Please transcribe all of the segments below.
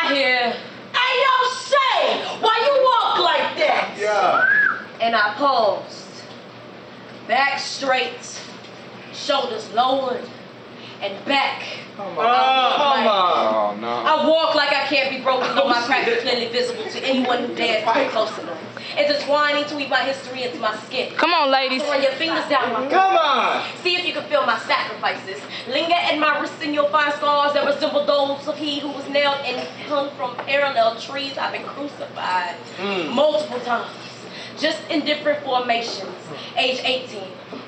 I hear, "Hey, yo, Shay, why you walk like that?" Yeah. And I paused, back straight, shoulders lowered, and back. Come on. No. I walk like I can't be broken, though my cracks are clearly visible to anyone who dares to get close enough. Intertwining to weave my history into my skin. Come on, ladies. So run your fingers down my Come on. See if you can feel my sacrifices. Linger at my wrists and you'll find scars that resemble those of he who was nailed and hung from parallel trees. I've been crucified multiple times, just in different formations. Age 18,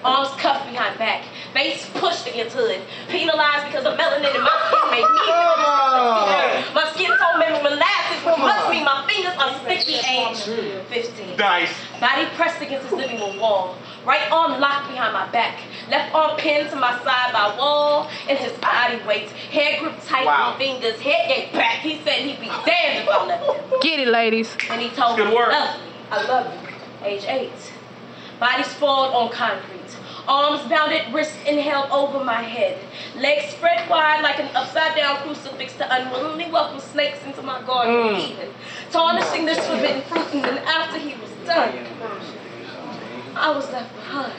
arms cuffed behind back, face pushed against hood, penalized because the melanin in my skin made me my skin tone made me molasses, which must mean my fingers are sticky. Age 15. Nice. Body pressed against his living room wall. Right arm locked behind my back. Left arm pinned to my side by wall and his body weight. Hair gripped tight with fingers. Head yanked back. He said he'd be damned if I left him. Get it, ladies. And he told me, I love you. Age 8. Body sprawled on concrete. Arms bounded, wrists inhaled over my head. Legs spread wide like an upside-down crucifix to unwillingly welcome snakes into my garden of Eden. Tarnishing this forbidden fruit, and then after he was done, I was left behind.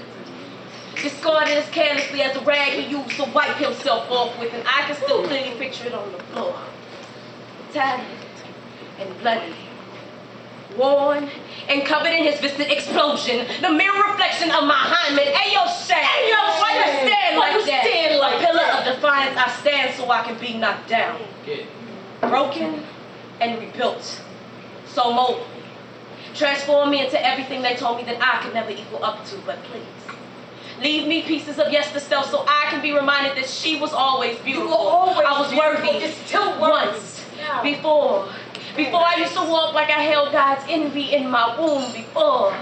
Discarded as carelessly as a rag he used to wipe himself off with, and I can still clearly picture it on the floor. Tattered and bloody. Worn and covered in his viscid explosion, the mirror reflection of my hymen. Ayo, Shay! Ayo, why you stand like that? A pillar of defiance I stand so I can be knocked down. Broken and rebuilt. So molded. Transform me into everything they told me that I could never equal up to, but please. Leave me pieces of yester self so I can be reminded that she was always beautiful. I was worthy. Once. Before I used to walk like I held God's envy in my womb. Before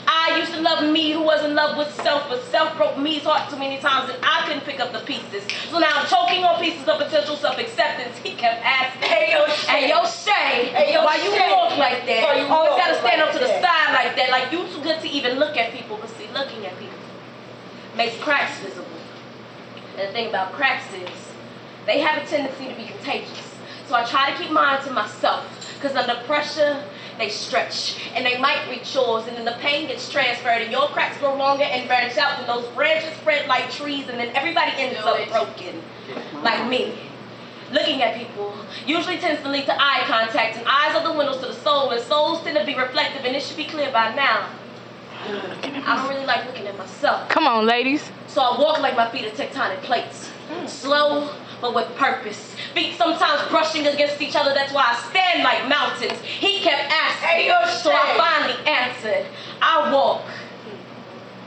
I used to love me who was in love with self, but self broke me's heart too many times and I couldn't pick up the pieces. So now I'm choking on pieces of potential self-acceptance. He kept asking, hey yo Shay, why you walk like that? Always gotta stand up to the side like that, like you too good to even look at people. But see, looking at people makes cracks visible. And the thing about cracks is, they have a tendency to be contagious. So I try to keep mine to myself. Because under pressure, they stretch, and they might reach yours, and then the pain gets transferred, and your cracks grow longer and branch out, and those branches spread like trees, and then everybody ends up broken, like me. Looking at people usually tends to lead to eye contact, and eyes are the windows to the soul, and souls tend to be reflective, and it should be clear by now. I don't really like looking at myself. Come on, ladies. So I walk like my feet are tectonic plates. Slow, but with purpose. Feet sometimes brushing against each other, that's why I stand like mountains. He kept asking, so I finally answered. I walk,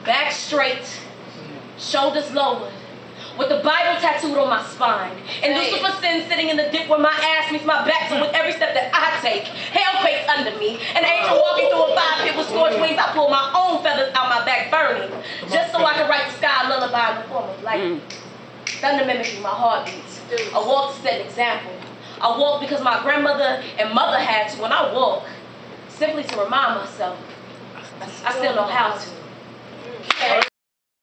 back straight, shoulders lowered, with the Bible tattooed on my spine. And Lucifer's sin sitting in the dip where my ass meets my back, so with every step that I take, hell quakes under me. An angel walking through a fire pit with scorched wings, I pull my own feathers out my back burning, just so I can write the sky a lullaby in the form of light. Thunder mimicking my heartbeats. I walk to set an example. I walk because my grandmother and mother had to, and I walk simply to remind myself I still know how to.